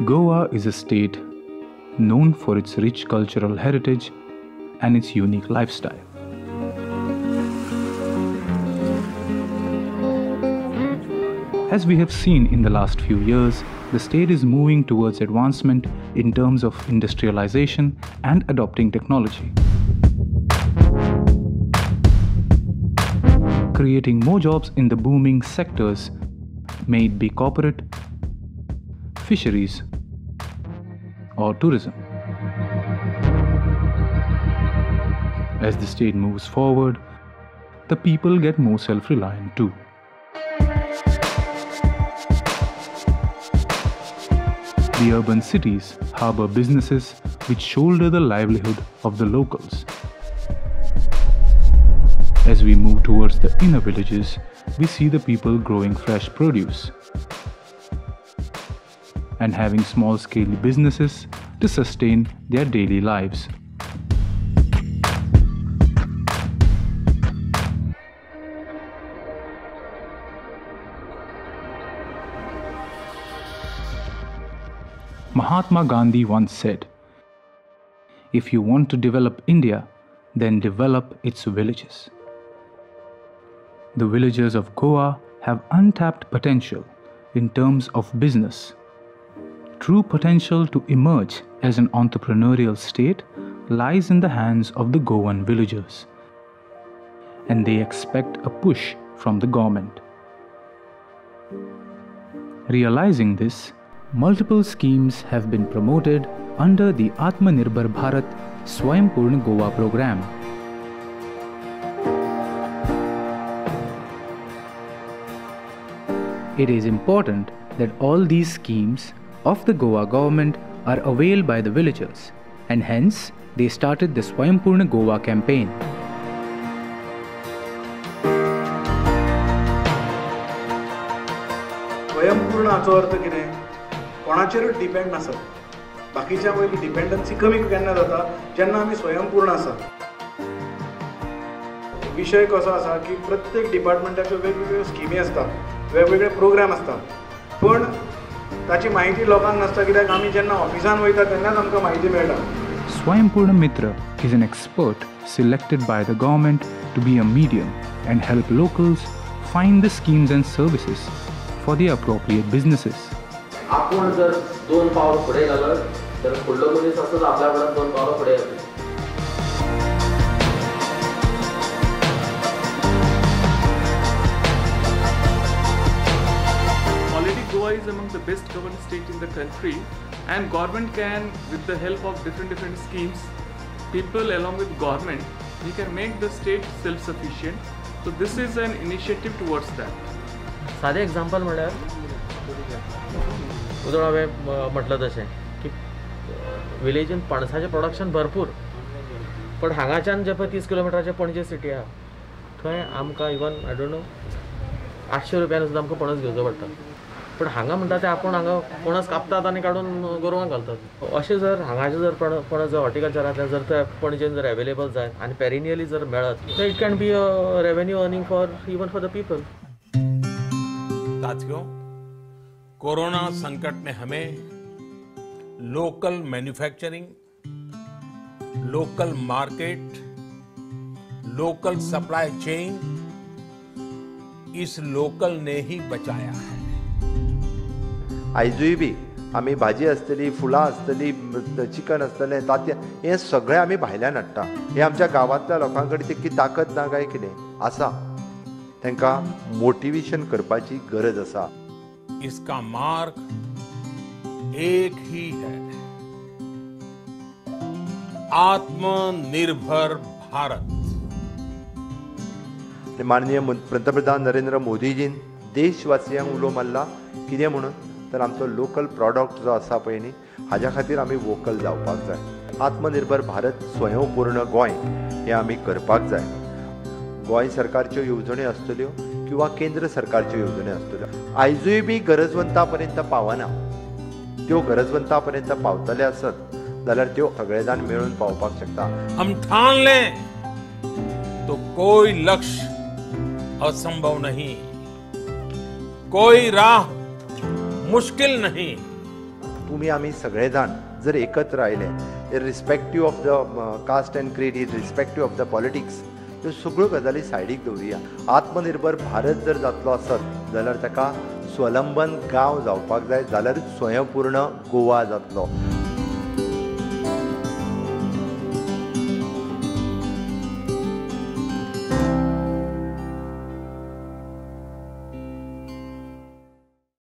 Goa is a state known for its rich cultural heritage and its unique lifestyle. As we have seen in the last few years, the state is moving towards advancement in terms of industrialization and adopting technology, creating more jobs in the booming sectors, may it be corporate, fisheries, or tourism. As the state moves forward, the people get more self-reliant too. The urban cities harbor businesses which shoulder the livelihood of the locals. As we move towards the inner villages, we see the people growing fresh produce and having small-scale businesses to sustain their daily lives. Mahatma Gandhi once said, "If you want to develop India, then develop its villages." The villagers of Goa have untapped potential in terms of business. True potential to emerge as an entrepreneurial state lies in the hands of the Goan villagers, and they expect a push from the government. Realizing this, multiple schemes have been promoted under the Atmanirbhar Bharat Swayambhurna Goa program. It is important that all these schemes of the Goa government are availed by the villagers, and hence they started the Swayambhurna Goa campaign. स्वयंपूर्ण हाचो अर्थ कितें? कोणाचेरूच depend नासप. बाकीच्या वयली dependency कमी केन्ना जाता? जेन्ना आमी स्वयंपूर्ण आसा. विशय कसो आसा की प्रत्येक डिपार्टमेंटाच्यो वेगवेगळ्यो स्किमी आसतात, वेगवेगळे प्रोग्राम आसतात, पण ताची माहिती लोकांक नासता कित्याक आमी जेन्ना ऑफिसान वयता तेन्नाच आमकां माहिती मेळटा. Swayambhurna Mitra is an expert selected by the government to be a medium and help locals find the schemes and services for the appropriate businesses. आपण जर 2 पावलं पुढे गेलं तर फुडलो मनीस असतो आपल्याकडे 2 पावलं पुढे येतो. Already Goa is among the best governed state in the country, and government can, with the help of different schemes, people along with government, we can make the state self-sufficient. So this is an initiative towards that. साधे example म्हळ्यार उदळ हांवें म्हटलं तशें की विलेजीन पणसाचें production भरपूर, पण हांगाच्यान जे पळय 30 किलोमिटराचें पणजे सिटी आहा थंय आमकां इवन आय डोंट नो 800 रुपयान सुद्दां आमकां पणस घेवचो पडटा. पण हांगा म्हणटा ते आपूण हांगा पणस कापतात आनी काडून गोरवांक घालतात. अशें जर हांगाचें जर पणस जर हॉर्टिकल्चरांतल्यान जर ते पणजेन जर अवेलेबल जायत आनी पेरिनियली जर मेळत तर it can be a revenue earning for even for the people. साथियों, कोरोना संकट ने हमें local manufacturing, local market, local supply chain, इस लोकल ने ही बचाया है. आयजूय बी आमी भाजी आसतली, फुलां आसतली, चिकन आसतलें, तांतें हें सगळें आमी भायल्यान हाडटा. हें आमच्या गांवांतल्या लोकां कडेन तितकी ताकद ना काय कितें आसा? तांकां मोटिवेशन करपाची गरज आसा. इसका मार्ग एक ही है, आत्मनिर्भर भारत. माननीय पंतप्रधान नरेंद्र मोदीजीन देशवासियांक उलो मारला कितें म्हणून तर आमचो लोकल प्रॉडक्ट जो आसा पळय न्ही हाज्या खातीर आमी वोकल जावपाक जाय. आत्मनिर्भर भारत स्वयंपूर्ण गोंय हें आमी करपाक जाय. गोंय सरकारच्यो येवजण्यो आसतल्यो किंवा केंद्र सरकारच्यो येवजण्यो आसतल्यो आयजूय बी गरजवंता पर्यंत पावना. त्यो गरजवंता पर्यंत पावतले आसत जाल्यार त्यो सगळे जाण मेळून पावपाक शकता. हम ठान लें तो कोई लक्ष्य असंभव नहीं. कोई राह मुश्किल नहीं। तुम्ही आम्ही सगळेजाण जर एकत्र आयले irrespective of the caste and creed, irrespective of the politics, ह्यो सगळ्यो गजाली सायडीक दवरुया। आत्मनिर्भर भारत जर जातलो आसत जाल्यार ताका स्वलंबन गांव जावपाक जाय, जाल्यारूच स्वयंपूर्ण गोवा जातलो।